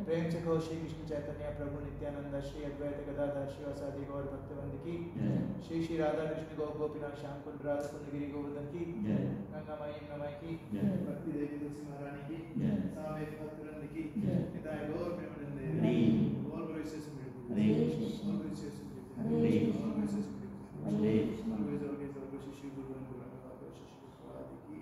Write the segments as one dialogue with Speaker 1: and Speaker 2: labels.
Speaker 1: प्रेम से कहो श्री कृष्ण चैतन्य प्रभु नित्यानंद श्री अद्वैत गदाधर शिवासादि गौर भक्तवृंद की श्री श्री राधा कृष्ण गौ गोपीनाथ श्याम कुंड राधा कुंड गिरी गोवर्धन की गंगा माई यमुना की भक्ति देवी तुलसी महारानी की सामेत भक्तवृंद की निताय गौर प्रेमानंदे गौर वैसे सुमित हरे कृष्ण गौर वैसे सुमित हरे कृष्ण गौर वैसे सुमित हरे कृष्ण गौर वैसे सुमित श्री गुरु गोविंद श्री आदि की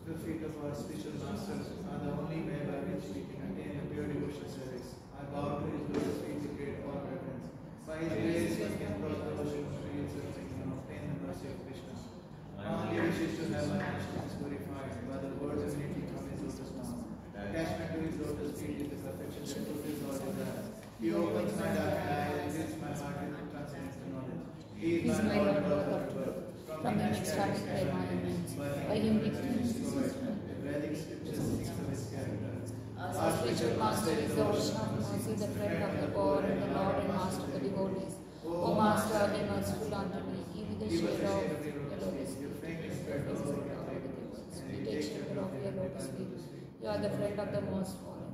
Speaker 1: The feet of our spiritual masters are the only way by which we can attain the pure devotional service. I bow to his lotus feet with great awe and reverence. By his grace, one can cross the ocean of real suffering and obtain the mercy of Krishna. My only wish is to have my consciousness glorified by the words emanating from his lotus mouth. Attachment to his lotus feet is the perfection that fulfills all desires. He opens my dark eyes and fills my heart with transcendental knowledge. He is my Lord and Lord of birth. From the ecstatic environments, by him the Vedic scriptures speaks of his character. Our spiritual master is the ocean of mercy, the friend of the poor and the Lord and master of the devotees. O Master, be merciful unto me, give me the shade of your lotus feet. We take shelter of your lotus feet. You are the friend of the most fallen.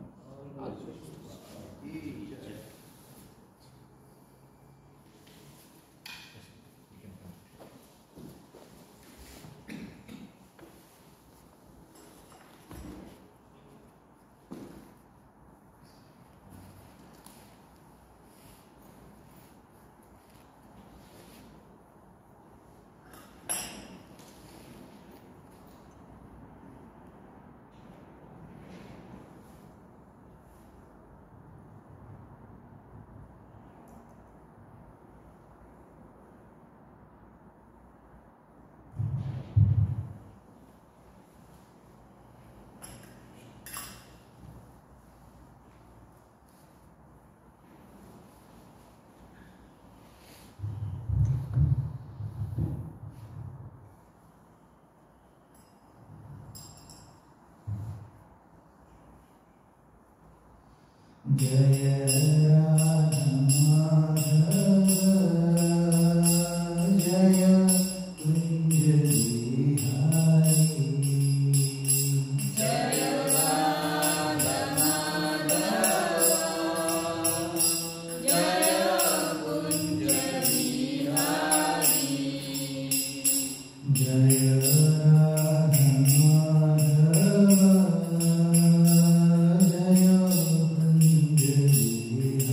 Speaker 2: Jaya Radha Madhava Jaya Kunja Bihari Jaya Radha Madhava Jaya Kunja Bihari Jaya Radha Madhava Jaya Kunja Bihari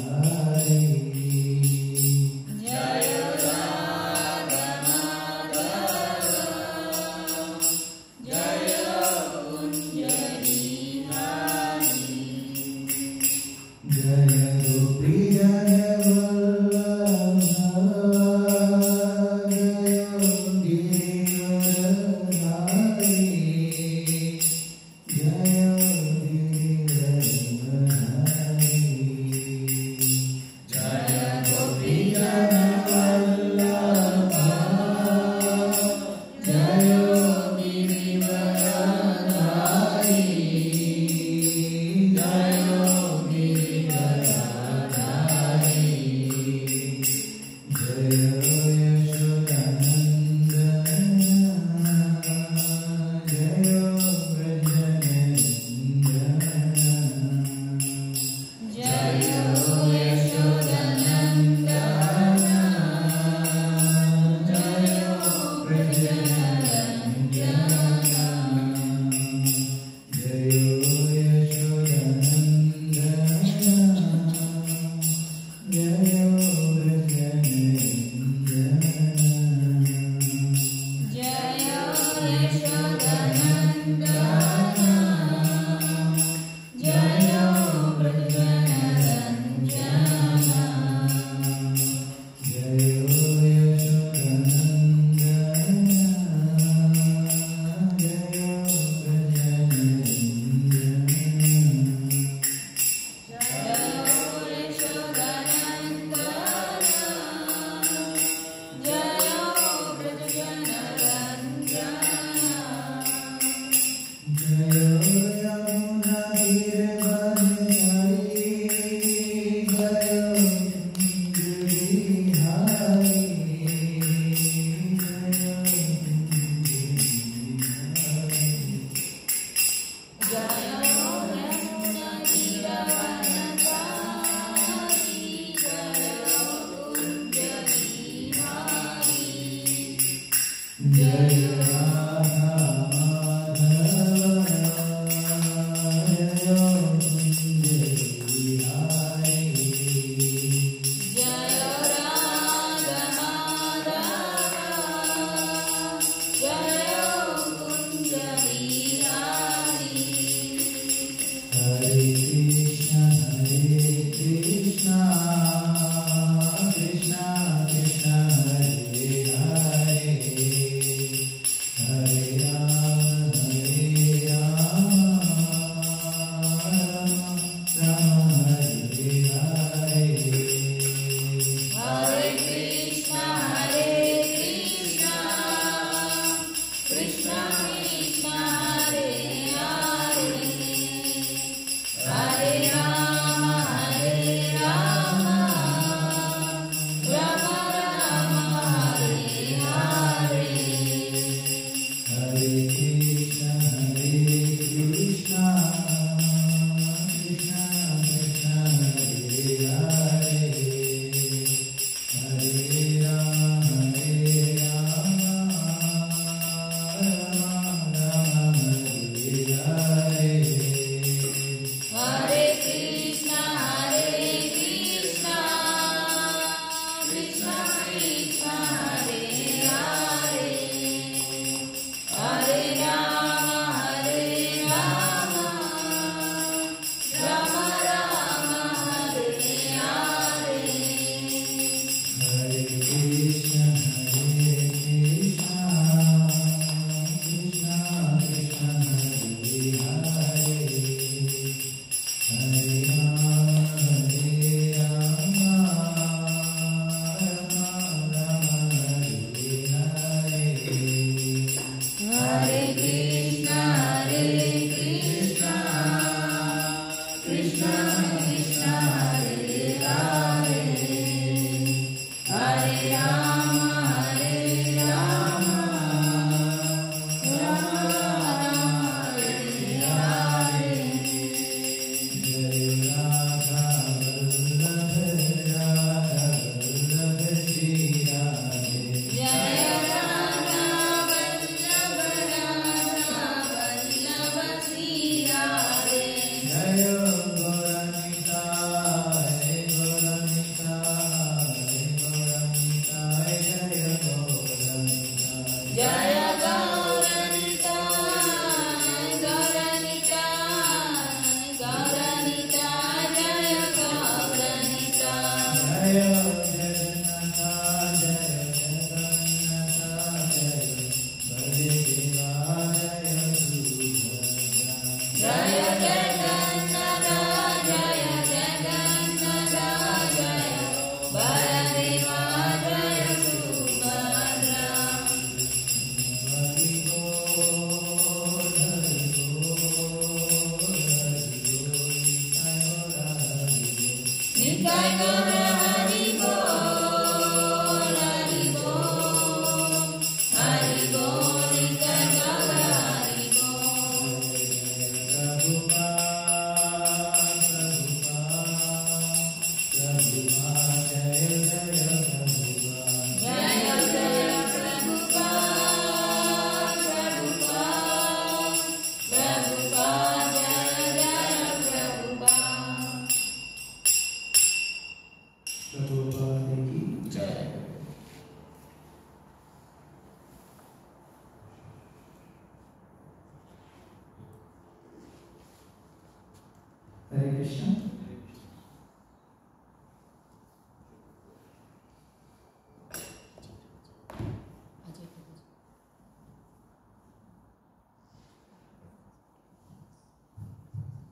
Speaker 3: Hare Krishna.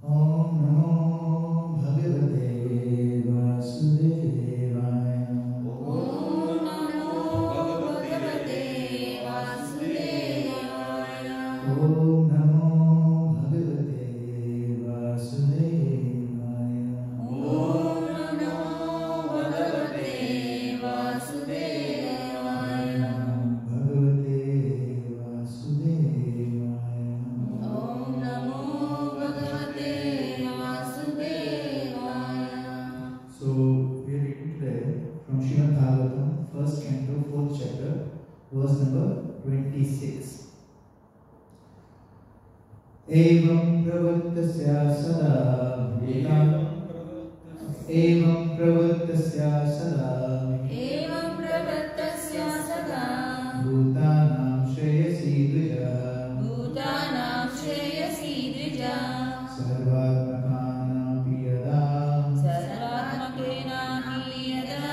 Speaker 3: Om Namo Bhagavate Vasudevaya.
Speaker 2: Om Namo Bhagavate Vasudevaya.
Speaker 3: Om Namo Bhagavate Vasudevaya.
Speaker 2: Om Namo Bhagavate Vasudevaya.
Speaker 3: Bhagavate Vasudevaya.
Speaker 2: Om Namo Bhagavate Vasudevaya.
Speaker 3: So we are reading today from Srimad Bhagvatam, first canto, fourth chapter, verse number 26. Evam pravattasya sada Evam pravattasya sada
Speaker 2: Evam pravattasya sada
Speaker 3: Bhutanam shreyasi dvija
Speaker 2: Bhutanam shreyasi dvija
Speaker 3: Sarvatmakana piyada
Speaker 2: Sarvatmakena hiyada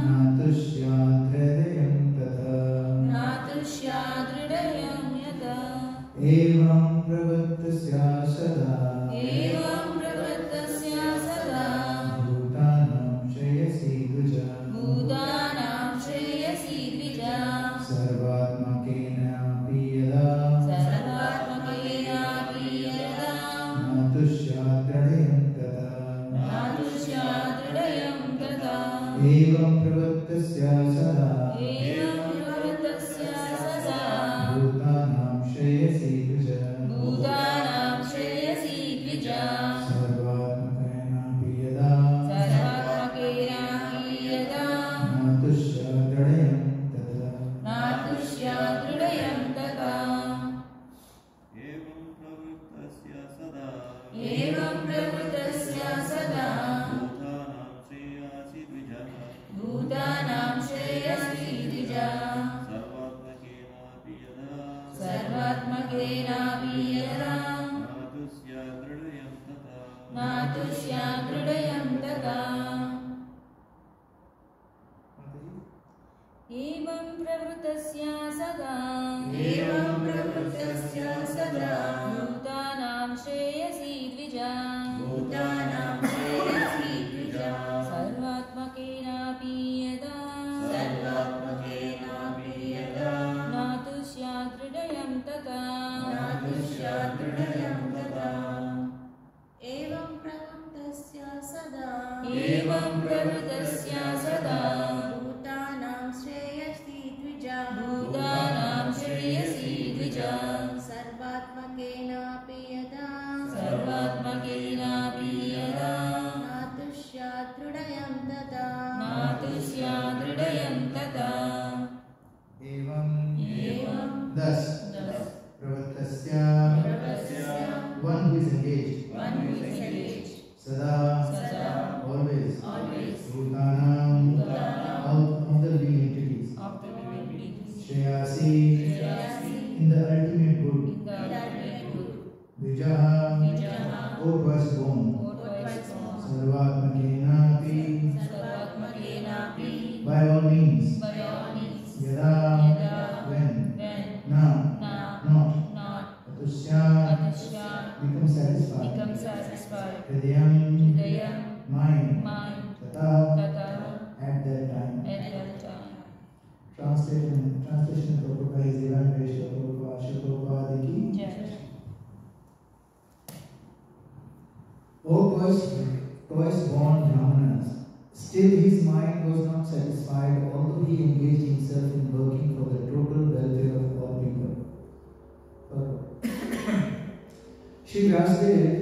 Speaker 3: Natushyadhridayam tata
Speaker 2: Natushyadridayam yada
Speaker 3: Evam pravattasya sada
Speaker 2: Evam pravattasya sada
Speaker 3: Bhutanam shreyasi dvija
Speaker 2: Bhutanam shreyasi dvija
Speaker 3: Sarvatmakena piyada
Speaker 2: Sarvatmakena hiyada
Speaker 3: Natushyadhridayam tata
Speaker 2: Natushyadridayam tata
Speaker 3: Evam pravattasya sada
Speaker 2: Evam pravattasya sada
Speaker 3: Bhutanam shreyasi dvija
Speaker 2: Bhutanam shreyasi dvija
Speaker 3: Sarvatmakena piyada
Speaker 2: Sarvatmakena hiyada
Speaker 3: Natushyadhridayam tata
Speaker 2: Natushyadridayam tata
Speaker 4: एवं प्रवृत्तस्य सदा
Speaker 2: Evam pravattasya sada
Speaker 4: भूतानां श्रेयासि द्विजः
Speaker 2: Bhutanam shreyasi dvija
Speaker 4: सर्वात्मकेनापि यदा
Speaker 2: Sarvatmakena hiyada
Speaker 4: नातुस्यादृढयं तथा
Speaker 2: Natushyadridayam tata Evam pravrittasya sada Evam pravrittasya sada Bhutanam shreyasi dvija Bhutanam shreyasi dvija Sarvatmakenapi yada Sarvatmakenapi yada Natushyadridayam tata Natushyadridayam tata
Speaker 5: एवं प्रवृत्तस्य सदा
Speaker 2: Evam pravrittasya sada
Speaker 5: भूतानां Shreyasi Dwija
Speaker 2: Bhutanam shreyasi dvija
Speaker 5: सर्वात्मकेनापि यदा
Speaker 2: Sarvatmakenapi yada
Speaker 5: नातुष्यादृढयं तदा
Speaker 2: Natushyadridayam tata
Speaker 3: Evam
Speaker 2: Evam
Speaker 3: Thus
Speaker 2: Thus
Speaker 3: Pravattasya
Speaker 2: Pravattasya
Speaker 3: One who is engaged
Speaker 2: One who is engaged
Speaker 3: Sada
Speaker 2: Sada
Speaker 3: Always
Speaker 2: Always
Speaker 3: Bhutanam
Speaker 2: Bhutanam
Speaker 3: Of the living entities
Speaker 2: of the living beings
Speaker 3: Shreyasi
Speaker 2: Shreyasi
Speaker 3: In the ultimate good
Speaker 2: in the ultimate good
Speaker 3: Dvijaha
Speaker 2: Dvijaha
Speaker 3: O firstborn
Speaker 2: O firstborn
Speaker 3: Sarvatmakenapi
Speaker 2: Sarvatmakenapi
Speaker 3: By all means
Speaker 2: by all means
Speaker 3: Yada
Speaker 2: Yada
Speaker 3: When
Speaker 2: when
Speaker 3: Na
Speaker 2: Na
Speaker 3: Not
Speaker 2: not
Speaker 3: Atusya
Speaker 2: Atusya
Speaker 3: Become satisfied
Speaker 2: become satisfied
Speaker 3: Hridayam
Speaker 2: Hridayam
Speaker 3: Mind
Speaker 2: mind
Speaker 3: Tata
Speaker 2: tata
Speaker 3: At that time
Speaker 2: at that time
Speaker 3: Translation of Prabhupada is evaluation of Prabhupada Prabhupada ki
Speaker 2: Yes.
Speaker 3: O twice-born Brahmanas, still his mind was not satisfied, although he engaged himself in working for the total welfare of all people. Shri Vyasadeva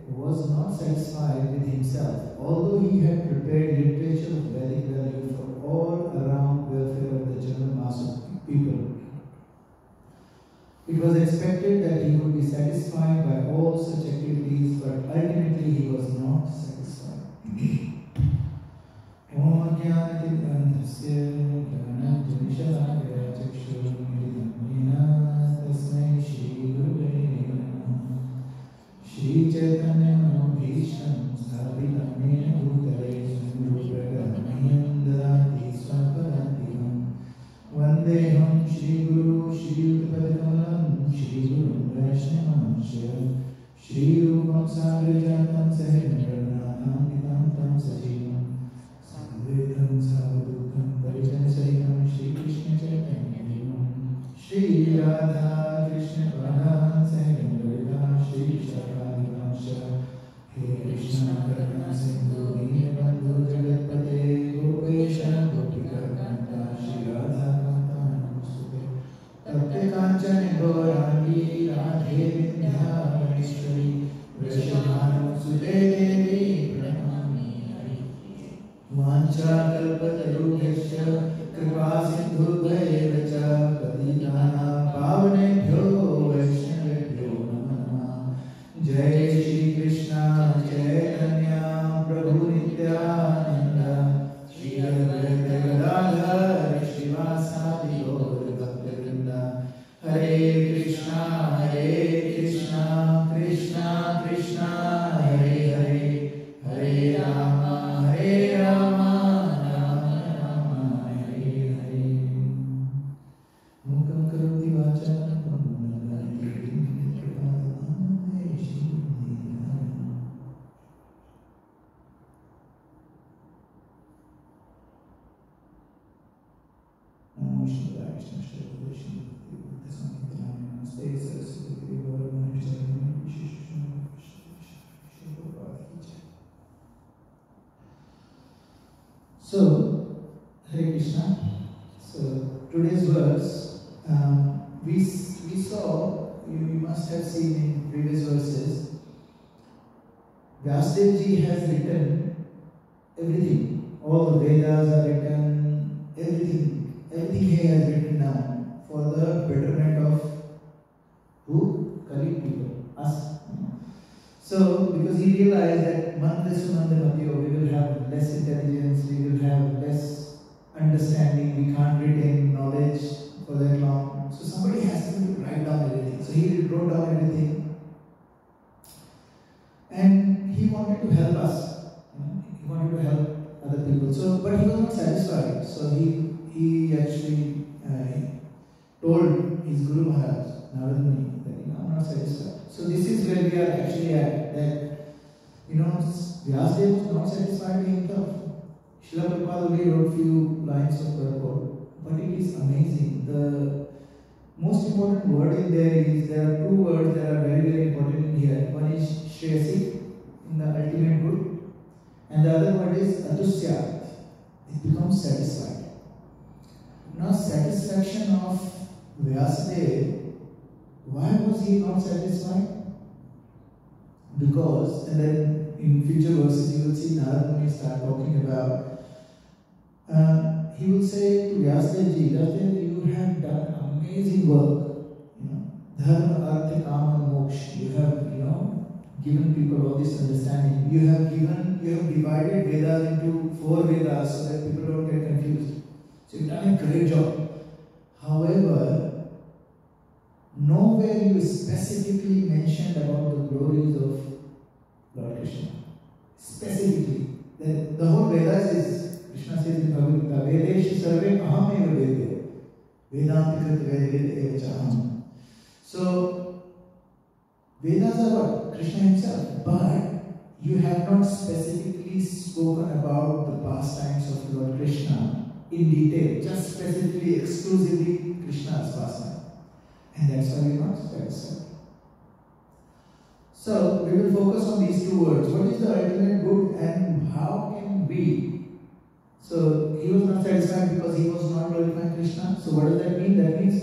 Speaker 3: was not satisfied with himself, although he had prepared literature of Vedic value for all around welfare of the general mass of people. It was expected that he would be satisfied by all such activities, but ultimately he was not satisfied. Om Jnanatirandhasya Jnananjalishalaya Chakshurmilitamina Tasmai Shri Gurave Namah Shri Chaitanya Bhisham Shri Rupam Sagrajatam Sahibranam Nitantam Sajivam Sadvetam Savadukam Parijan Sahitam Shri Krishna Chaitanya Devam Shri Radha Krishna Radha Sahibranam Shri Shakadi Vansha He Krishna Karna Sindhu Dinabandhu Jagatpate Gopesha Gopika Kanta Shri Radha Kanta Namostute Tapte Kanchane Gaurani Radhe Vindhyameshwari Vrishabhanu Sute Devi Pranamami Hari Vancha Kalpatarubhyasya Kripa Sindhubhayeva Cha Patitanam Pavanebhyo Vaishnavebhyo Namo Namah Jai Shri Krishna Chaitanya Prabhu Nityananda Shri Advaita Gadadhar Shivasadi Gaur Bhaktivinoda Hare Krishna Krishna Krishna Hare Hare Hare Rama Rama Rama Hare Hare Mukam Karoti Vacharam Pamudavati Kripadanande Shri Namo Shivaya Krishna Shri Krishna Namaste Saraswati Gauranga Shri So, Hare Krishna. So, today's verse, we saw, you must have seen in previous verses, Vyasadeva ji has written everything. All the Vedas are written, everything he has written down for the betterment of who? Kali people, us. So, because he realized that we will have less intelligence, we will have less understanding, we can't retain knowledge for that long. So somebody has to write down everything. So he wrote down everything. And he wanted to help us. He wanted to help other people. So, but he was not satisfied. So he actually told his Guru Maharaj, Narada Muni, that I'm not satisfied. So this is where we are actually at. That Vyasadeva was not satisfied with himself. Srila Prabhupada only wrote few lines of purport, but it is amazing. The most important word in there are two words that are very, very important in here. One is Shreyasi, in the ultimate good, and the other word is Atusyat. It becomes satisfied. Now, satisfaction of Vyasadeva, why was he not satisfied? Because, and then in future verses you will see Narada Muni start talking about, he will say to Vyasadeva ji, you have done amazing work, Dharma, Artha, Kama, Moksha. You have, given people all this understanding. You have divided Vedas into 4 Vedas so that people don't get confused. So you've done a great job. However, nowhere you specifically mentioned about the glories of Lord Krishna. Specifically. The whole Vedas is, Krishna says in Bhagavatam, Vedeshi sarve ahameva vede. Vedanti krit vede eva chaham. So, Vedas are what? Krishna himself. But you have not specifically spoken about the pastimes of Lord Krishna in detail. Just specifically, exclusively Krishna's pastime. And that's why we are not satisfied. So, we will focus on these 2 words. What is the ultimate good and how can we? So, he was not satisfied because he was not glorifying Krishna. So, what does that mean? That means,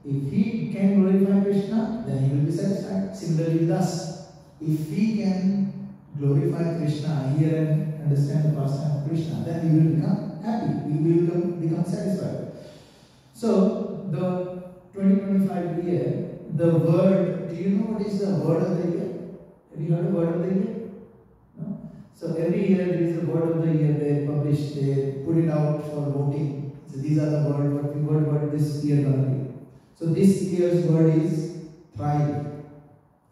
Speaker 3: if he can glorify Krishna, then he will be satisfied. Similarly with us. If we can glorify Krishna, hear and understand the pastime of Krishna, then we will become happy. We will become satisfied. So, the 2025 year, the word, do you know what is the word of the year? Have you heard of word of the year? No? So every year there is a word of the year they publish, they put it out for voting. So these are the words, what this year going to be. So this year's word is thrive.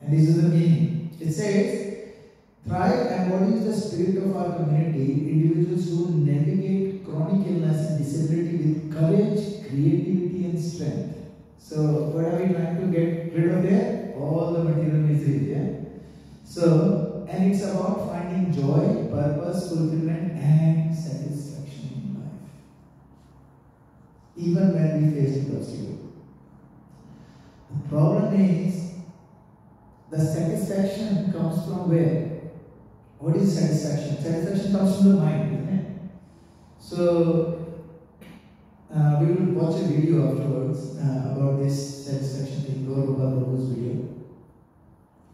Speaker 3: And this is the meaning. It says, thrive embodies the spirit of our community, individuals who navigate chronic illness and disability with courage, creativity and strength. So what are we trying to get rid of there? all the material miseries. Yeah. So, and it's about finding joy, purpose, fulfillment, and satisfaction in life. Even when we face the obstacle. The problem is, the satisfaction comes from where? What is satisfaction? Satisfaction comes from the mind, isn't it? So, we will watch a video afterwards about this satisfaction thing, Gaurav Babu's video.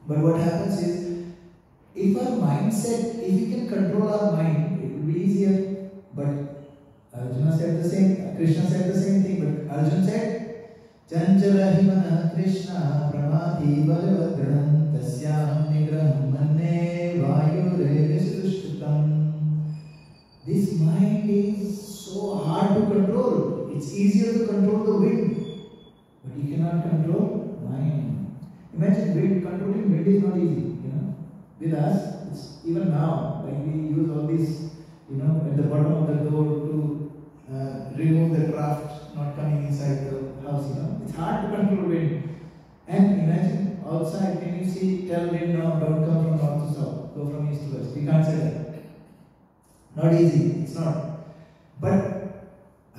Speaker 3: But what happens is, if our mindset, if we can control our mind, it will be easier. But Arjuna said the same, Krishna said the same thing, but Arjuna said, Chanchala himana Krishna pramadhi balabhadram tasyaham nigraham manne vayure visushtutam. This mind is so hard to control. It's easier to control the wind, but you cannot control mind. Imagine wind, controlling wind is not easy, you know. With us, it's even now, like we use all these, you know, at the bottom of the door to remove the draft not coming inside the house, you know. It's hard to control wind. And imagine outside, can you see, tell wind now, don't come from north to south, go from east to west. We can't say that. Not easy, it's not. But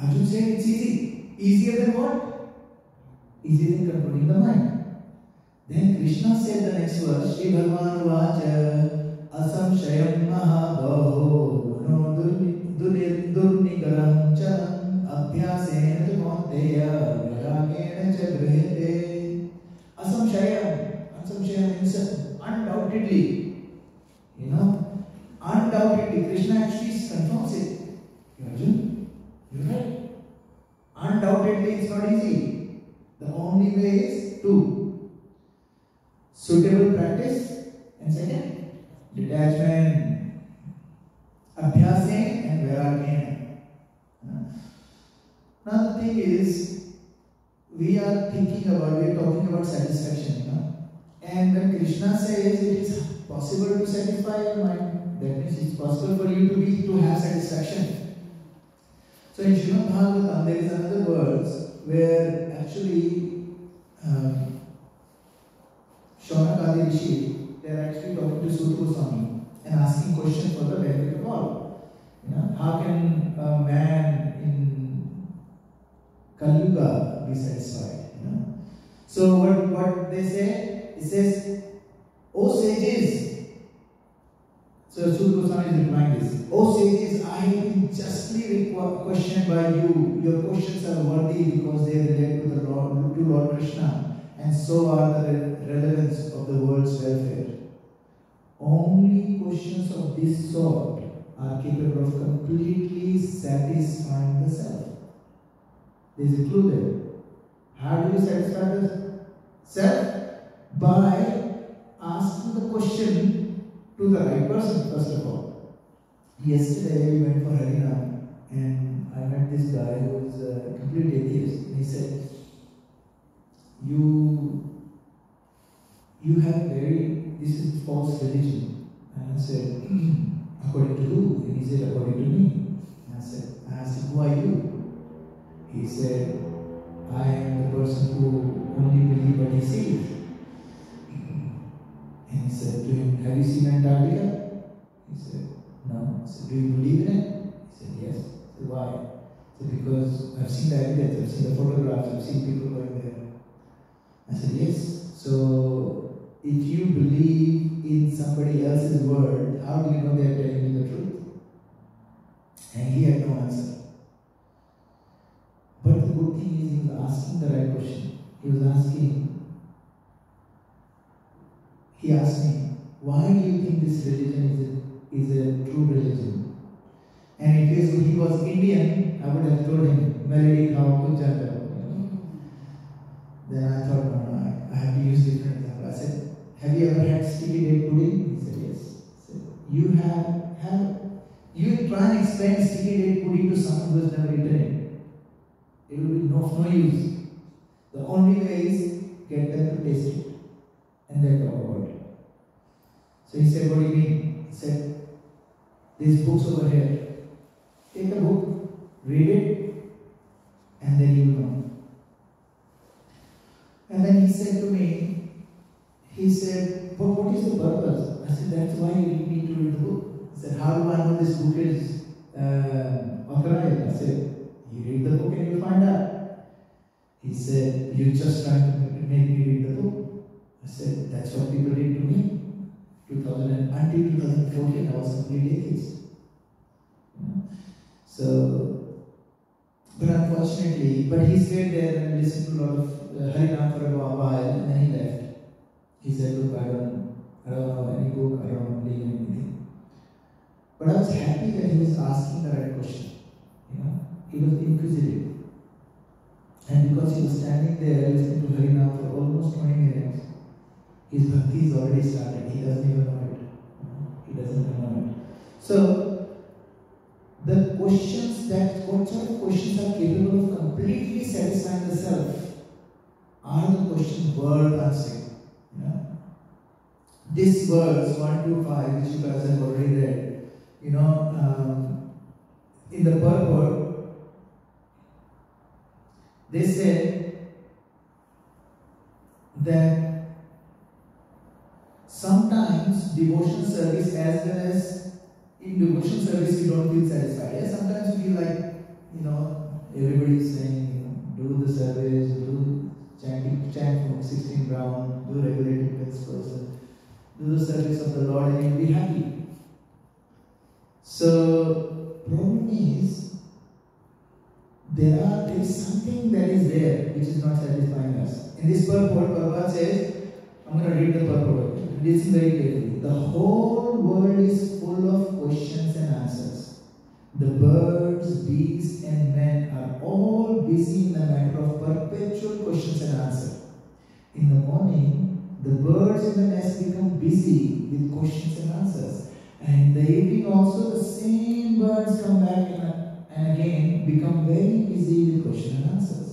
Speaker 3: Arjuna said it's easy. Easier than what? Easier than controlling the mind. Then Krishna said the next verse, Shri Bhagavan Vacha Asamshayam Mahabaho No Durnigaram Charam Abhyasena Monteya Viragena Chagrahete. Asamshayam means undoubtedly. You know, undoubtedly. Krishna actually confirms it. Arjuna, you're right. Undoubtedly it's not easy. The only way is to suitable practice, and second, detachment, abhyasena and vairagena. Now the thing is, we are talking about satisfaction, you know. And when Krishna says it is possible to satisfy your mind, that means it's possible for you to have satisfaction. So in Srimad Bhagavatam there is another verse where actually Shaunakadi Rishi, they are actually talking to Suta Goswami and asking questions for the benefit of all. You know, how can a man in Kali Yuga be satisfied? You know? So what they say? It says, O sages. So Suta Goswami is replying this. O sages, I have been justly questioned by you. Your questions are worthy because they relate to Lord Krishna. And so are the relevance of the world's welfare. Only questions of this sort are capable of completely satisfying the self. There is a clue there. How do you satisfy the self? By asking the question to the right person, first of all. Yesterday we went for Harinam and I met this guy who is a complete atheist. And he said, you have this is false religion. And I said, according to who? And he said, according to me. And I asked him, who are you? He said, I am the person who only believes what he sees. And he said to him, have you seen Antarctica? He said, no. I said, do you believe in it? He said, yes. I said, why? He said, because I've seen the evidence, I've seen the photographs, I've seen people going there. I said, yes. So, if you believe in somebody else's word, how do you know they are telling you the truth? And he had no answer. But the good thing is he was asking the right question. He asked me, why do you think this religion is a true religion? And in case he was Indian, I would have told him, Melody Khao Kujata. Then I thought, no, I have to use different example. I said, have you ever had sticky date pudding? He said, yes. I said, you try and explain sticky date pudding to someone who has never eaten it. It will be no use. The only way is get them to taste it and then talk about it. So he said, what do you mean? He said, these books over here. Take a book, read it, and then you will know. And then he said to me, he said, but what is the purpose? I said, that's why you need to read the book. He said, how do I know this book is authorized? I said, you read the book and you'll find out. He said, you're just trying to make me read the book. I said, that's what people did to me. Until 2014, I was completely atheist. So, but unfortunately, he stayed there and listened to a lot of Harinam for a while, and then he left. He said, look, I don't know any book, I don't believe in anything. But I was happy that he was asking the right question. He was inquisitive. And because he was standing there listening to Harinam for almost 20 minutes, his bhakti is already started. He doesn't even know it. He doesn't even know it. So, the questions what sort of questions are capable of completely satisfying the self are the questions worth answering. This verse 1 to 5, which you guys have already read, in the purport, they said that sometimes devotional service, as well as in devotional service, you don't feel satisfied. Yeah, sometimes you feel like, everybody is saying, do the service, chant from 16 round, do regulated principles, do the service of the Lord, and you'll be happy. So, problem is, there is something that is there which is not satisfying us. In this purport, Prabhupada says, I'm going to read the purport. Listen very carefully. The whole world is full of questions and answers. The birds, beasts, and men are all busy in the matter of perpetual questions and answers. In the morning, the birds in the nest become busy with questions and answers. And in the evening also, the same birds come back and again become very busy with questions and answers.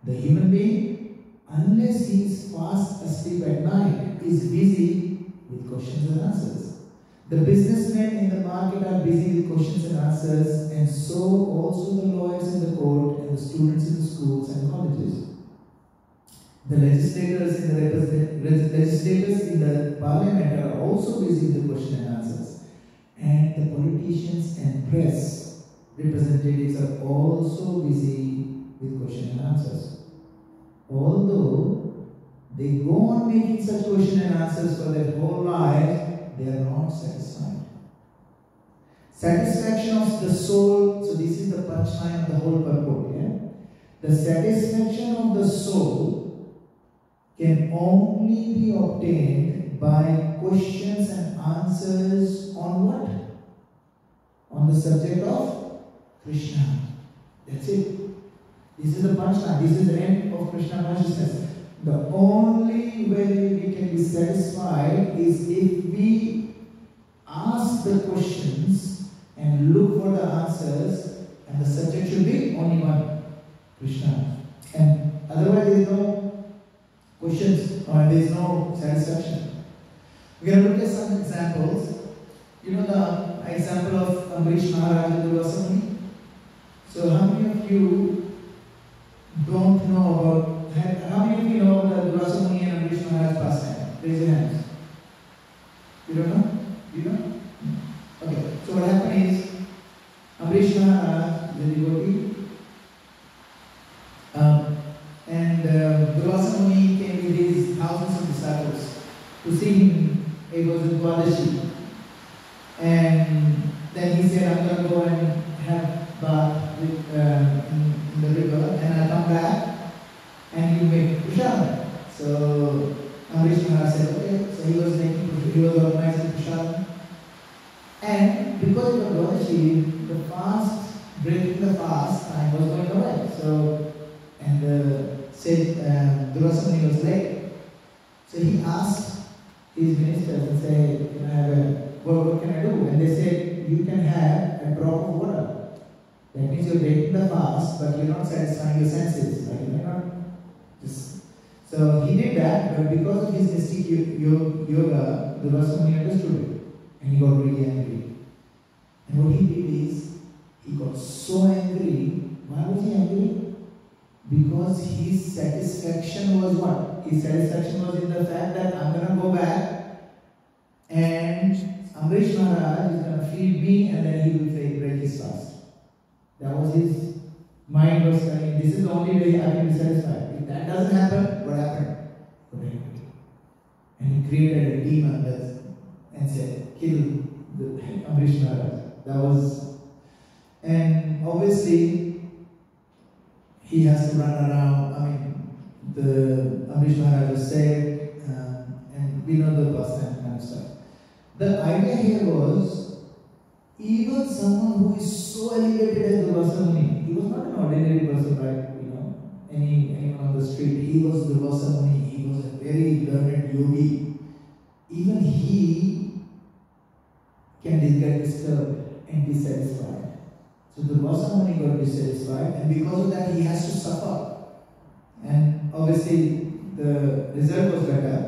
Speaker 3: The human being, unless he is fast asleep at night, is busy with questions and answers. The businessmen in the market are busy with questions and answers, and so also the lawyers in the court and the students in the schools and colleges. The legislators in the parliament are also busy with the questions and answers. And the politicians and press representatives are also busy with questions and answers. Although they go on making such questions and answers for their whole life, they are not satisfied. Satisfaction of the soul, so this is the punchline of the whole purport. The satisfaction of the soul can only be obtained by questions and answers on what? On the subject of Krishna. That's it. This is the punchline. This is the end of Krishna consciousness. The only way we can be satisfied is if we ask the questions and look for the answers, and the subject should be only one, Krishna. And otherwise there is no questions or there is no satisfaction. We are going to look at some examples. The example of Amrish Maharaj and Bhagvatam. So how many of you don't know about, how many of you know the Bhagvatam and Amrish Maharaj pastime? Raise your hands. You don't know? You know? Okay. So what happened is, Amrish Maharaj, the devotee, and Bhagvatam came with his thousands of disciples to see him. It was in Dwadashi. And then he said, I'm going to go and have bath in the river, and I'll come back and you make prasad. So Amrish Maharaj said, okay. So he was organizing prasad. And because of the Dwadashi, the fast, breaking the fast time was going away. So, and Durvasamuni was late. So he asked his ministers and said, can I have what can I do? And they said, you can have a drop of water. That means you're breaking the fast, but you're not satisfying your senses. Like you're not just. So he did that, but because of his mystic yoga, Durvasamuni understood it. And he got really angry. And what he did is, he got so angry. Why was he angry? Because his satisfaction was what? his satisfaction was in the fact that I'm going to go back and Amrish Maharaj is going to feed me and then he will break his fast. That was his mind was telling, this is the only way I can be satisfied. If that doesn't happen, what happened? And he created a demon and said, kill the Amrish Maharaj. That was, and obviously he has to run around. I mean, the Amrish Maharaj was saved, and we know the past kind of stuff. The idea here was, even someone who is so elevated as the Vasamuni, he was not an ordinary person like, anyone on the street. He was the Vasamuni, he was a very learned yogi. Even he can get disturbed and dissatisfied. So the Vasamuni got dissatisfied, and because of that he has to suffer. And obviously the result was better.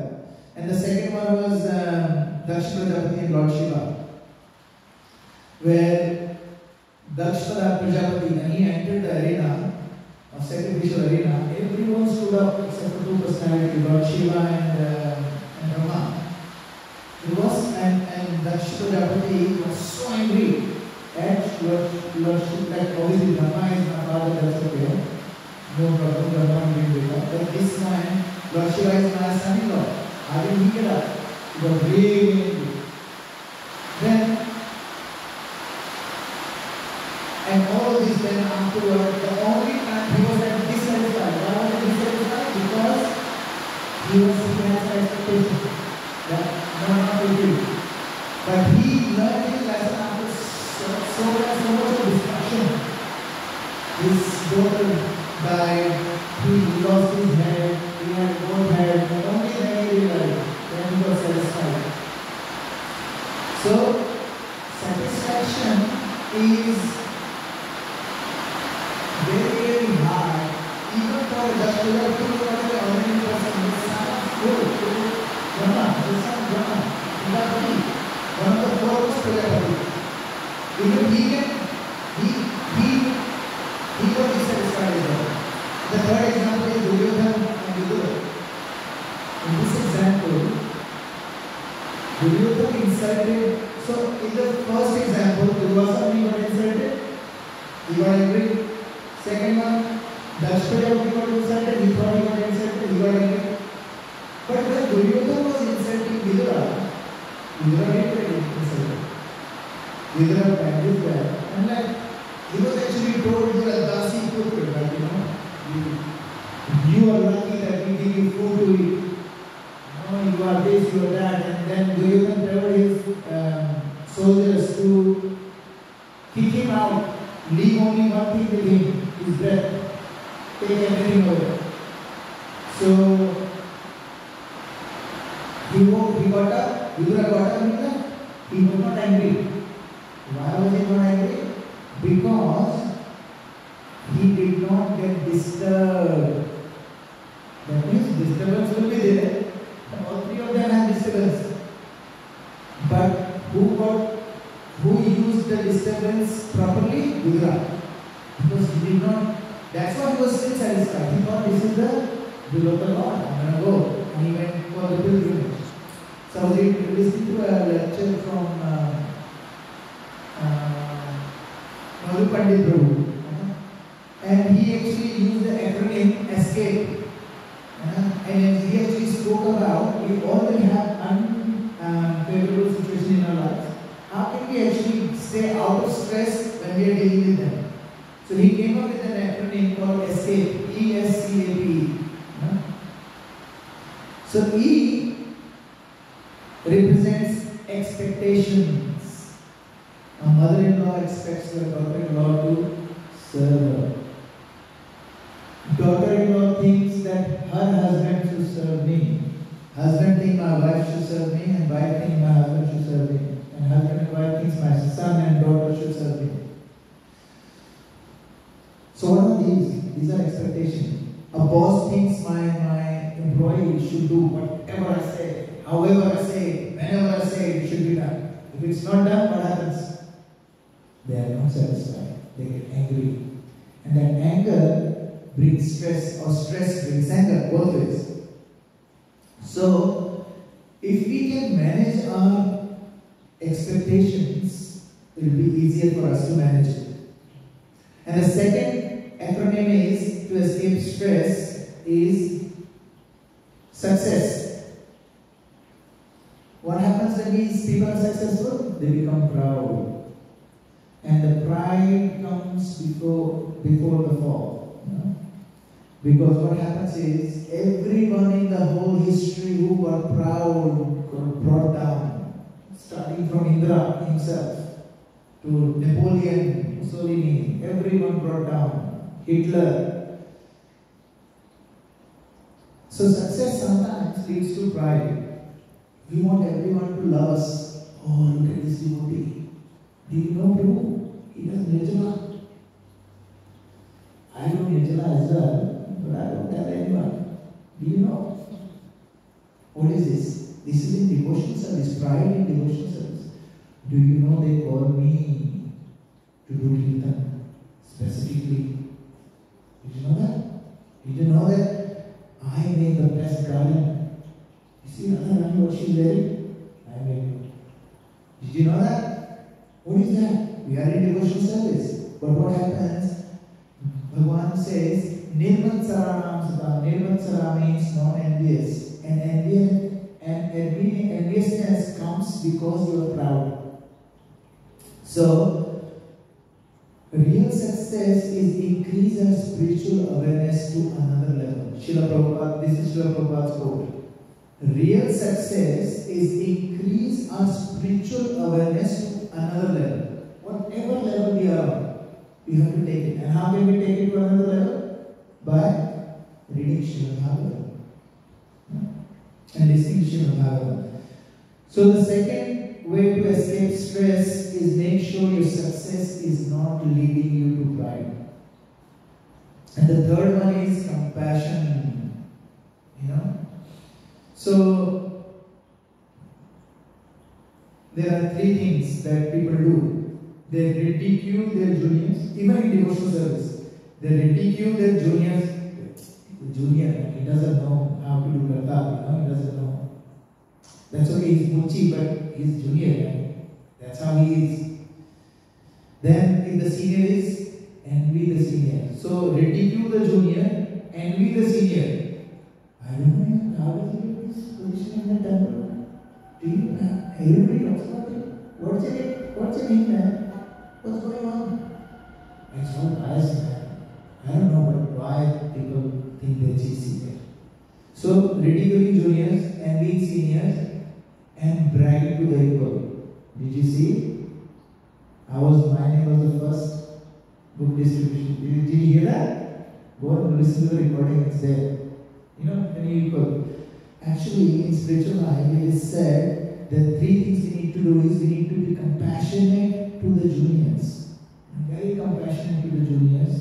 Speaker 3: And the second one was Daksh Prajapati and Lord Shiva, where Daksh Prajapati, when he entered the arena, of sacrificial arena, everyone stood up except for two personalities, Lord Shiva and Brahma. It was, and Daksh Prajapati was so angry at Lord Shiva, like obviously Brahma is my father, that's okay. No problem, Brahma didn't wake up. But this man, Lord Shiva is my son-in-law. How did he get up? He was really angry. Then, and all of this then afterward, the only time he was dissatisfied. Why was he dissatisfied? Because he had some expectation that not to do. But he learned his lesson after so much of destruction. His daughter died, he lost his head, he had both head, and only then he realized, then he was satisfied. So, satisfaction is very hard, even for a just ordinary person. The son of Brahma, the son of Brahma, one of the foremost Prajapati. Even he got dissatisfied as well. The third example is Wyndham and Wyndham. In this example, Wyndham insulted. So in the first example, Vasamuni got insulted, he got angry. Second one, Daksh Prajapati got insulted, he thought he got insulted, he got angry. But when Duryodhana was insulting Vidura didn't get insulted. Vidura practiced that. And like, he was actually told, you are a dasi putra, but you are lucky that we give you food to eat. You are this, you are that. And then Duryodhana told his soldiers to kick him out, leave only one thing with him. His breath, take everything away. So he got up, Vidura got up, he was not angry. Why was he not angry? Because he did not get disturbed. That means disturbance will be there. All three of them have disturbance. But who used the disturbance properly? Vidura. Because he did not, that's why he was still satisfied. He thought this is the will of the Lord, I'm going to go. And he went for the pilgrimage. So I was listening to a lecture from Madhu Pandit Prabhu. And he actually used the acronym ESCAPE. And he actually spoke about, we already have unfavorable situation in our lives. How can we actually stay out of stress when we are dealing with them? So he came up with an acronym called ESCAPE, E-S-C-A-P-E. So E represents expectations. A mother-in-law expects her daughter-in-law to serve her. Daughter-in-law thinks that her husband should serve me. Husband thinks my wife should serve me, and wife thinks my husband should serve me. And husband and wife thinks my son and daughter should serve me. So what are these? These are expectations. A boss thinks my employee should do whatever I say, however I say, whenever I say it should be done. If it's not done, what happens? They are not satisfied. They get angry. And that anger brings stress, or stress brings anger, both ways. So, if we can manage our expectations, it will be easier for us to manage it. And the second acronym is to escape stress is success. What happens when these people are successful? They become proud. And the pride comes before the fall. You know? Because what happens is, everyone in the whole history who were proud got brought down. Starting from Indra himself to Napoleon, Mussolini, everyone brought down. Hitler. So success sometimes leads to pride. We want everyone to love us. Oh, look at this devotee. Do you know Prabhu? He does Nirjala. I do Nirjala as well, but I don't tell anyone. Do you know? What is this? This is in devotional service, pride in devotional service. Do you know they call me to do Kirtan specifically? Did you know that? Did you know that I make the best garland? You see Radha Rani what she's wearing? I made it. Did you know that? What is that? We are in devotional service. But what happens? Bhagavan says, Nirmatsaranam Sada. Nirmatsara means non-envious. And enviousness comes because you are proud. So, real success is increase our spiritual awareness to another level. Srila Prabhupada, this is Srila Prabhupada's quote. Real success is increase our spiritual awareness to another level. Whatever level we are on, we have to take it. And how can we take it to another level? By reading Srimad Bhagavatam and listening to Srimad Bhagavatam. So the second way to escape stress is make sure your success is not leading you to pride. And the third one is compassion. You know? So there are three things that people do. They ridicule their juniors, even in devotional service. They ridicule their juniors. The junior, he doesn't know how to do Karta, he doesn't know. That's okay, he's Muchi, but he's junior, right? That's how he is. Then if the senior is, envy the senior. So ridicule the junior, envy the senior. I don't know, how does he get this position in the temple? Do you know? Everybody talks about it. What's in him, man? What's going on? It's all biased, man. I don't know why people think they're senior. So ridiculing juniors, envying seniors, and bragging to the equal. Did you see? My name was the first book distribution. Did you hear that? Go and listen to the recording, it's there. You know, when you equal. Actually, in spiritual life, it is said that three things we need to do is we need to be compassionate to the juniors. Very compassionate to the juniors.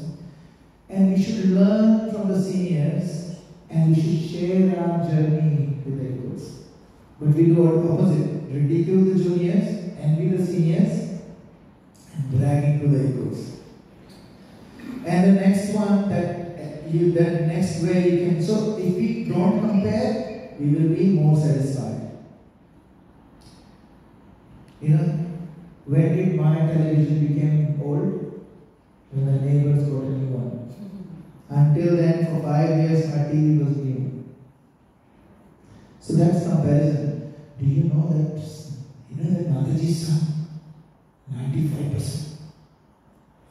Speaker 3: And we should learn from the seniors and we should share our journey with the equals. But we do the opposite. Ridicule the juniors, envy the seniors, and bragging to the equals. And the next one the next way you can, so if we don't compare, we will be more satisfied. You know, when did my television become old? When the neighbors got a new one. Until then, for 5 years, my TV was new. So that's comparison. Do you know that Mataji's son, 95%?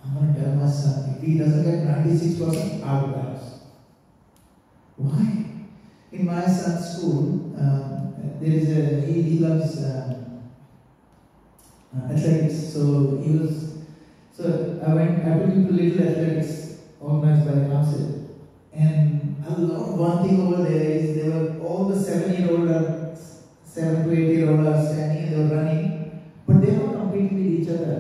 Speaker 3: I'm going to tell my son, if he doesn't get 96%, out of the house. Why? In my son's school, there is he loves athletics. So I took him to little athletics organized by the council. And I love one thing over there is there were all the 7 to 8-year-old are standing and they were running, but they are not competing with each other.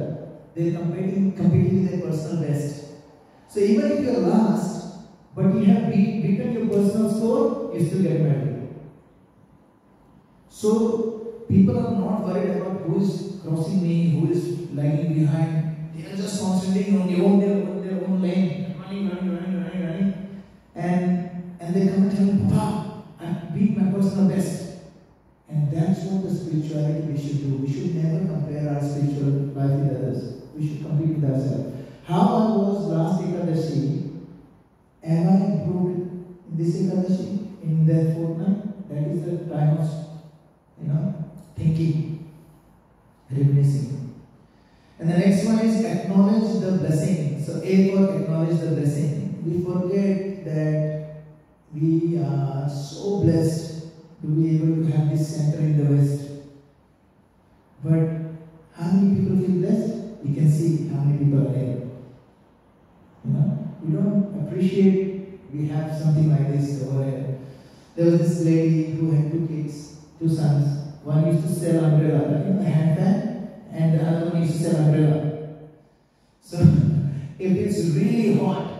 Speaker 3: They are competing with their personal best. So even if you are last, but you have beaten your personal score, you still get medal. So people are not worried about who is crossing me, who is lagging behind. They are just concentrating on their own lane, running. And they come and tell me, Papa, I beat my personal person the best. And that's what the spirituality we should do. We should never compare our spiritual life with others. We should compete with ourselves. How I was last Ekadashi, am I improved in this Ekadashi, in that fortnight? That is the time of, thinking, reminiscing. And the next one is acknowledge the blessing. So A for acknowledge the blessing. We forget that we are so blessed to be able to have this center in the West. But how many people feel blessed? We can see how many people are here. We don't appreciate we have something like this over here. There was this lady who had 2 kids, 2 sons. One used to sell umbrella, a hand fan, and the other one used to sell umbrella. So if it's really hot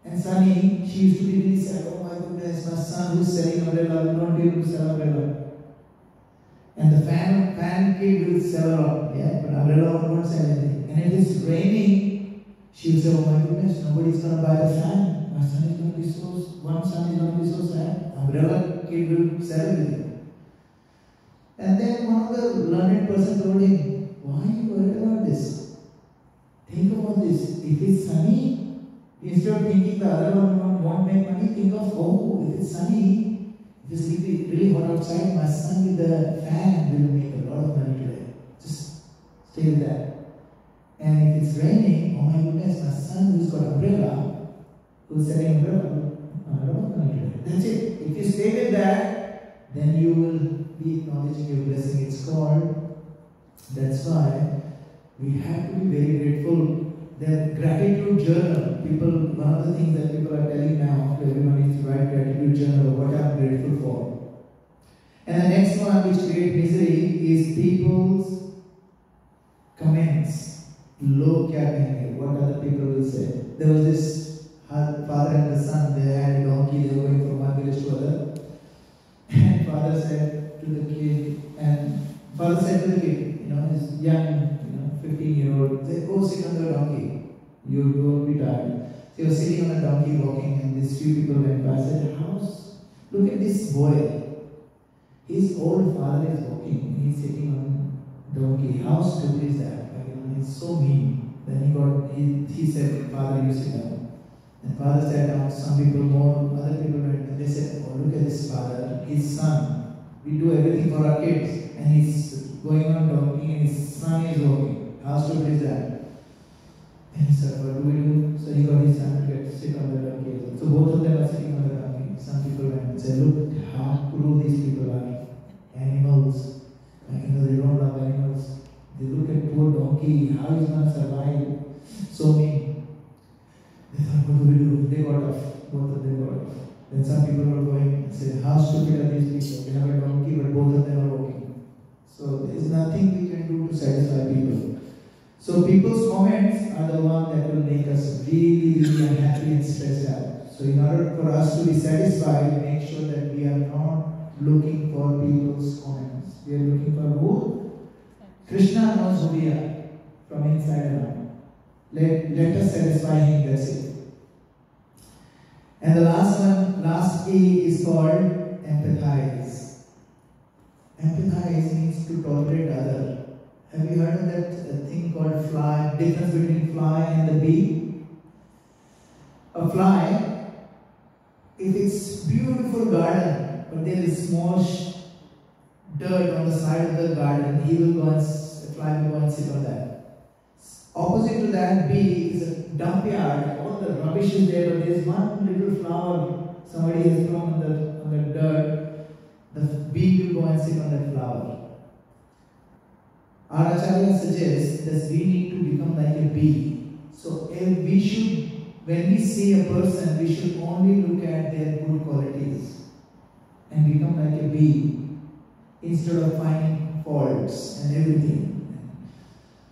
Speaker 3: and sunny, she used to be really sad. Oh my goodness, my son who's selling umbrella will not be able to sell umbrella. And the fan kid will sell a lot, but umbrella won't sell anything. And if it's raining, she will say, oh my goodness, nobody's going to buy the fan. My son is going to be one son is going to be so sad. Umbrella kid will sell everything. And then one of the learned person told him, why are you worried about this? Think about this. If it's sunny, instead of thinking the other one won't make money, think of, if it's sunny, if it's really hot outside, my son with the fan will make a lot of money today. Just stay with that. And if it's raining, oh my goodness, my son who's got umbrella, who's selling umbrella, a lot of money today. That's it. If you stay with that, then you will be acknowledging your blessing. It's called. That's why we have to be very grateful. The gratitude journal. One of the things that people are telling now to everyone is to write gratitude journal, what I'm grateful for. And the next one which creates misery is people's comments. Low capping. What other people will say. There was this father and the son, they had a donkey, they were going from one village to another. And father said to the kid, his young, 15-year-old, said, go sit on the donkey. You won't be tired. So he was sitting on a donkey walking, and these few people went by. I said, look at this boy. His old father is walking, and he's sitting on a donkey. How stupid is that? He's so mean. Then he said, Father, you sit down. And father sat down, some people more, other people went, and they said, look at this father, his son. We do everything for our kids, and he's going on donkey, and his son is walking. How stupid is that? And he said, what do we do? So he got his son to sit on the donkey. So both of them are sitting on the donkey. Some people went and said, look how cruel these people are. Animals. They don't love animals. They look at poor donkey, how he's going to survive. So mean. They thought, what do we do? They got off. Both of them got off. Then some people were going and said, how stupid are these people? They have a donkey, but both of them are walking. So there is nothing we can do to satisfy people. So people's comments are the one that will make us really, really unhappy and stressed out. So in order for us to be satisfied, make sure that we are not looking for people's comments. We are looking for who? Krishna knows who we are from inside and out. Let us satisfy him, that's it. And the last E is called empathize. Empathize means to tolerate other. Have you heard of that thing called fly? Difference between fly and the bee? A fly, if it's beautiful garden, but there is small dirt on the side of the garden, the fly will go and sit on that. Opposite to that bee is a dump yard. All the rubbish is there, but there is one little flower somebody has thrown on the dirt. The bee will go and sit on that flower. Our Acharya suggests that we need to become like a bee. So when we see a person, we should only look at their good qualities and become like a bee instead of finding faults and everything.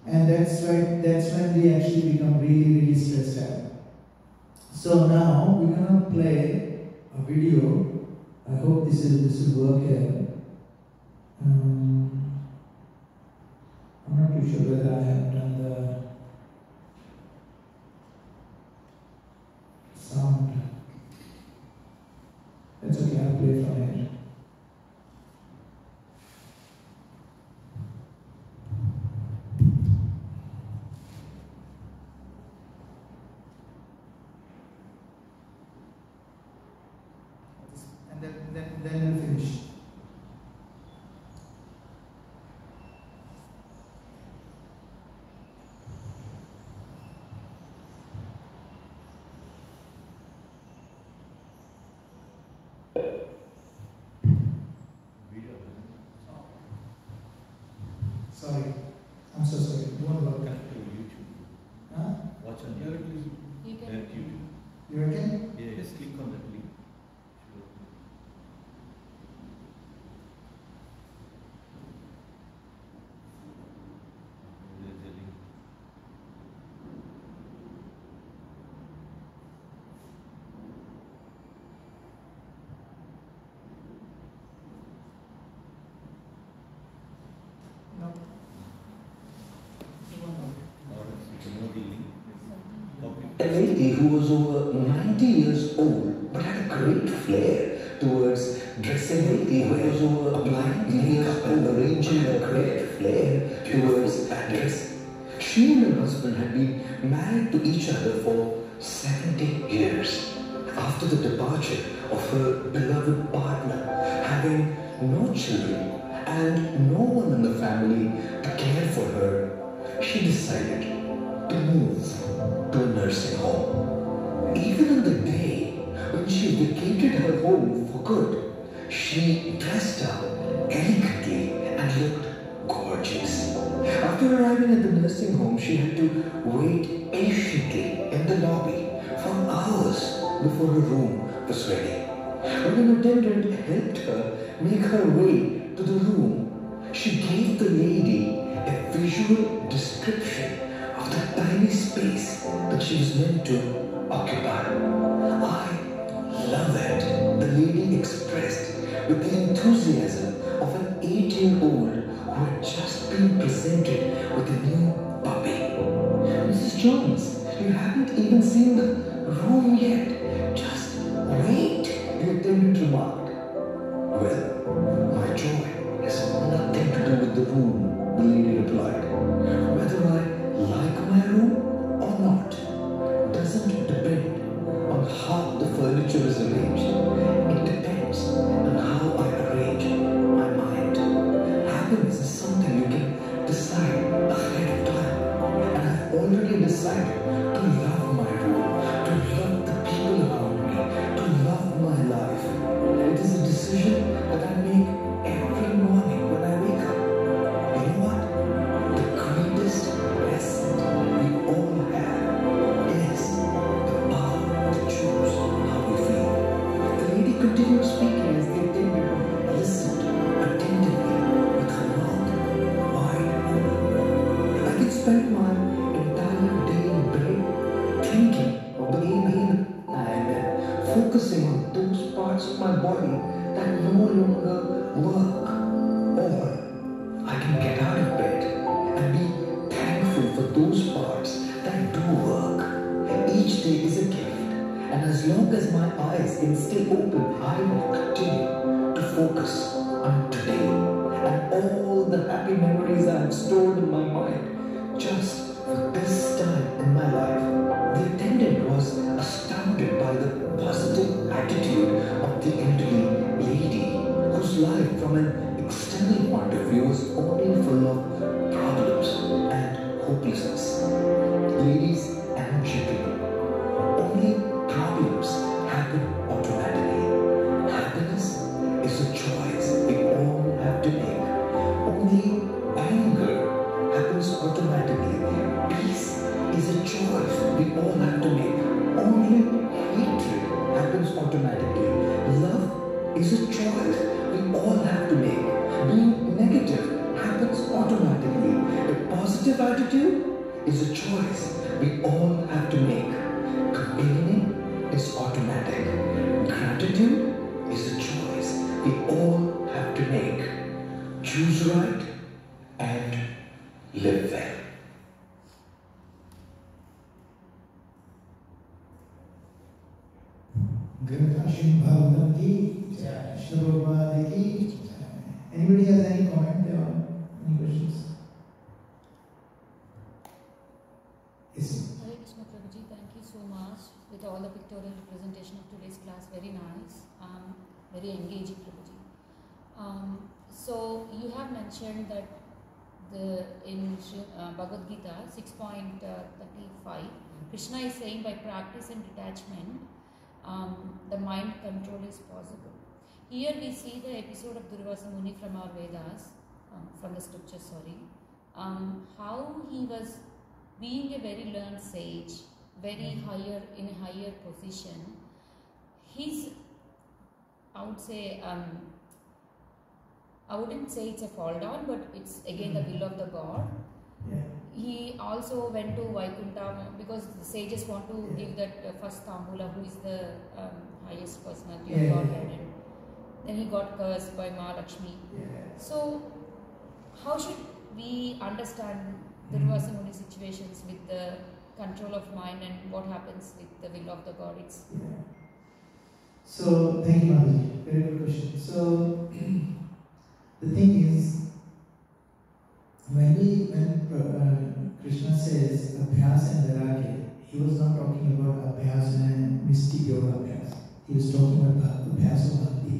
Speaker 3: And that's right, that's when we actually become really, really stressed out. So now we're gonna play a video. I hope this will work here. I'm not too sure whether I have done the sound. That's okay, I'll play from here. then we'll finish. Sorry, I'm so sorry. Don't work.
Speaker 6: Connect to YouTube.
Speaker 3: Huh?
Speaker 6: Watch on
Speaker 1: Direct
Speaker 6: YouTube.
Speaker 1: YouTube.
Speaker 2: You can.
Speaker 6: Direct YouTube.
Speaker 3: You reckon?
Speaker 6: Yeah, just click on that link. There's a link.
Speaker 1: No. You won't know.
Speaker 6: Or else you can know the link. Copy.
Speaker 7: A lady who was over 90 years old but had a great flair towards dressing. A lady who was over 90 years old arranging a great flair towards dress. She and her husband had been married to each other for 70 years. After the departure of her beloved partner, having no children and no one in the family to care for her, she decided to move to a nursing home. Even on the day when she vacated her home for good, she dressed up elegantly and looked gorgeous. After arriving at the nursing home, she had to wait patiently in the lobby for hours before her room was ready. When an attendant helped her make her way to the room, she gave the lady a visual description of the tiny space that she was meant to occupy. "I love it," the lady expressed with the enthusiasm of an 8-year-old who had just been presented with a new puppy. "Mrs. Jones, you haven't even seen the room yet. Just wait," the attendant remarked. "Well, my joy has nothing to do with the room," the lady replied. "Whether I like my room or not doesn't depend on how the furniture is arranged. It depends on how I arrange my mind. Happiness is something you can decide ahead of time. And I've already decided to love my room, to love the people around me, to love my life. It is a decision that I make every morning when I wake up. You know what? The greatest asset we all have is the power to choose how we feel." The lady continued speaking as the attendant listened attentively with her mouth wide open. "I can spend my entire day in bed thinking of the pain and focusing on those parts of my body that no longer work. Or I can get out of bed and be thankful for those parts that do work. Each day is a gift, and as long as my eyes can stay open, I will continue to focus on today and all the happy memories I have stored in my mind just for this time in my life." The attendant was astounded by the positive attitude of the elderly lady, whose life from an external point of view was only full of problems and hopelessness. Ladies and gentlemen, only problems happen automatically. Happiness is a choice we all have to make. Only anger happens automatically. Peace is a choice we all have to make. Only hatred happens automatically. Love is a choice we all have to make. Being negative happens automatically. A positive attitude is a choice we all have to make. Complaining is automatic. Gratitude is a choice we all have to make. Choose right and live well.
Speaker 3: Granthashim Bhagavatam ki jai. Shri Prabhupada ki jai. Anybody has any comment or any questions? Yes.
Speaker 2: Hare Krishna Prabhuji, thank you so much with all the pictorial representation of today's class. Very nice. Very engaging, Prabhuji. So you have mentioned that in Bhagavad Gita 6.35, Krishna is saying by practice and detachment, the mind control is possible. Here we see the episode of Durvasa Muni from our Vedas, from the scripture, how he was being a very learned sage, very higher, in a higher position. His, I would say, I wouldn't say it's a fall down, but it's again the will of the God.
Speaker 3: Yeah.
Speaker 2: He also went to Vaikuntha because the sages want to give that first Tambula, who is the highest personality of Godhead, and then he got cursed by Mahalakshmi. So, how should we understand the Durvasa Muni situations with the control of mind and what happens with the will of the God?
Speaker 3: So, thank you, Mataji. Very good question. So, the thing is, when Krishna says Abhyas and Vairagya, he was not talking about Abhyas and mystic yoga Abhyas. He was talking about Abhyas of Bhakti.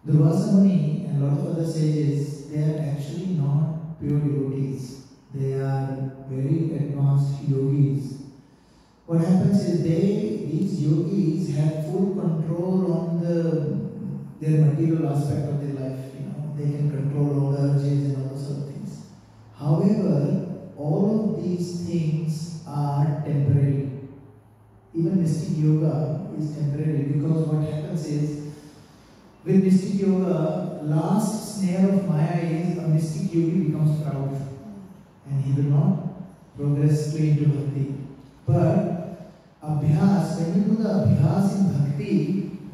Speaker 3: Durvasa Muni and a lot of other sages, they are actually not pure devotees. They are very advanced yogis. What happens is these yogis have full control on their material aspect of their life. They can control all the urges and all those sort of things. However, all of these things are temporary. Even mystic yoga is temporary, because what happens is, with mystic yoga, last snare of Maya is a mystic yogi becomes proud and he will not progress into bhakti. But abhyas, when you do the abhyas in bhakti,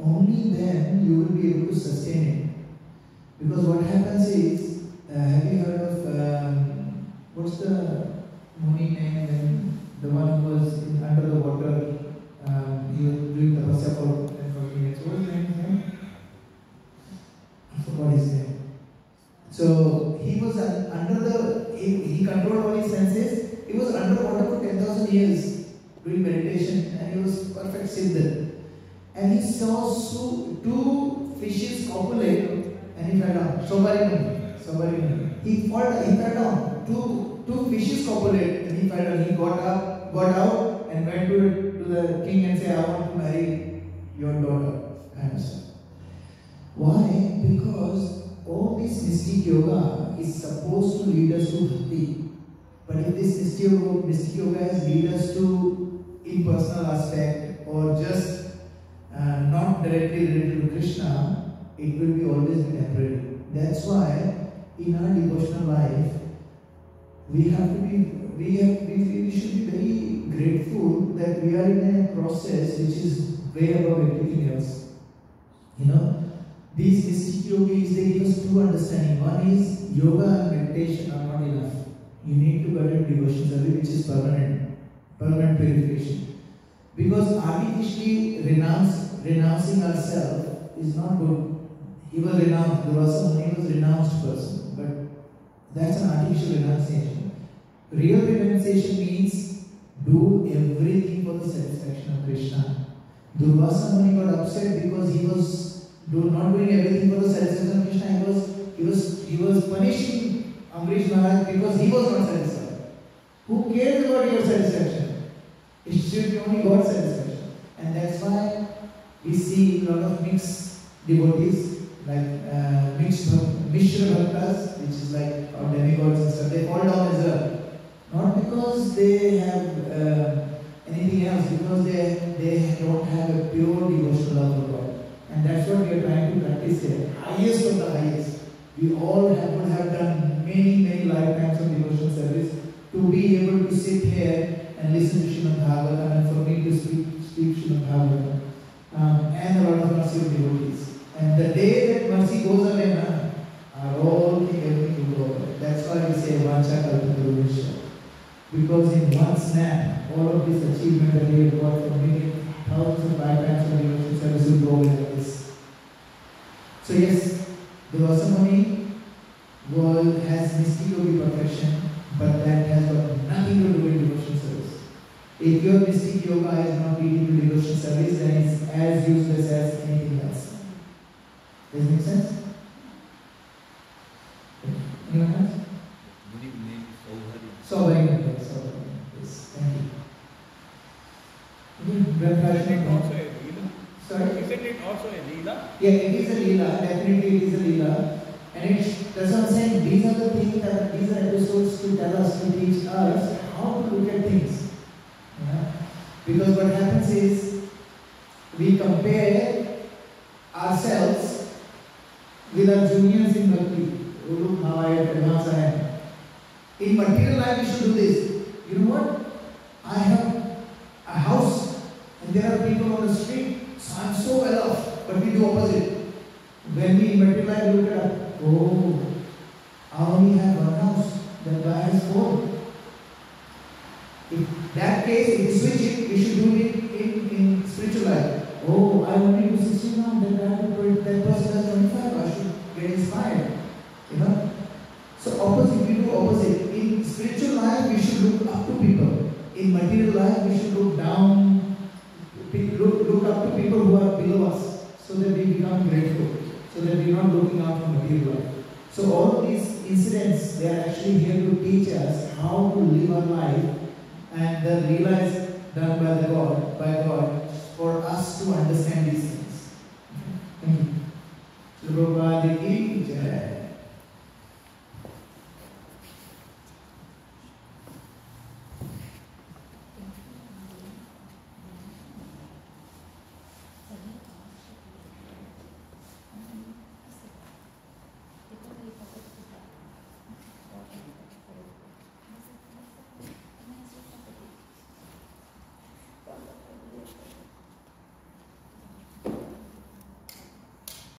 Speaker 3: only then you will be able to sustain it. Because what happens is, have you heard of, what's the Muni name, when the one who was under the water, he was doing tapasya for 10 minutes. What was his name? I forgot his name. So he was he controlled all his senses. He was underwater for 10,000 years doing meditation, and he was perfect siddha. And he saw two fishes copulate. And he fell down. Sobari. He fell down. Two fishes copulate, and he fell down. He got out, and went to the king and said, "I want to marry your daughter." Kind of stuff. Why? Because all this mystic yoga is supposed to lead us to bhakti. But if this mystic yoga has lead us to impersonal aspect or just not directly related to Krishna, it will be always be temporary. That's why in our devotional life we should be very grateful that we are in a process which is way above everything else. These mystic yogis, they give us two understanding. One is yoga and meditation are not enough. You need to get a devotion service which is permanent purification. Because artificially renouncing ourselves is not good. He was renounced, Durvasa Muni was a renounced person, but that's an artificial renunciation. Real renunciation means do everything for the satisfaction of Krishna. Durvasa Muni got upset because he was not doing everything for the satisfaction of Krishna. He was punishing Amrish Maharaj because he was not satisfied. Who cares about your satisfaction? It should be only God's satisfaction. And that's why we see a lot of mixed devotees, like Mishra Bhaktas, which is like our demigods and stuff. They fall down as well. Not because they have anything else, because they don't have a pure devotional love for God. And that's what we are trying to practice here. Highest of the highest. We all would have done many lifetimes of devotional service to be able to sit here and listen to Srimad Bhagavatam, and for me to speak Srimad Bhagavatam, and a lot of mercy devotees. And the day that mercy goes away, our whole thing, everything will go away. That's why we say Vancha Kalpataruvisha. Because in one snap, all of this achievement that we have got from many thousands of lifetimes of devotional service will go away like this. So yes, Durvasa Muni has mystic yogi perfection, but that has got nothing to do with devotional service. If your mystic yoga is not leading to devotional service, then it's as useless as anything Does it make sense? Anyone else?
Speaker 6: Muni name is Sauhari.
Speaker 3: Sobering, yes, sobering. Yes, thank you.
Speaker 8: Isn't it also
Speaker 3: Sorry?
Speaker 8: a Leela? Isn't it also a Leela?
Speaker 3: Yeah, it is a Leela, definitely it is a Leela. And that's what I'm saying, these are the things that, these are episodes to tell us, to teach us how to look at things. Yeah? Because what happens is, we compare ourselves with our juniors in Bhakti. Oh, look how I advance I am. In material life, we should do this. You know what? I have a house and there are people on the street, so I'm so well off, but we do opposite. When we in material life look at up, oh, I only have one house, that guy has four. In that case, if we switch it, we should do it in spiritual life. Oh, I only do 16 now, then that person has 25, I should get inspired. You know? So opposite, we do opposite. In spiritual life, we should look up to people. In material life, we should look down, look up to people who are below us, so that we become grateful, so that we are not looking out for material life. So all of these incidents, they are actually here to teach us how to live our life, and the realize done by God, for us to understand these things. Thank you. Prabhupada ki jai.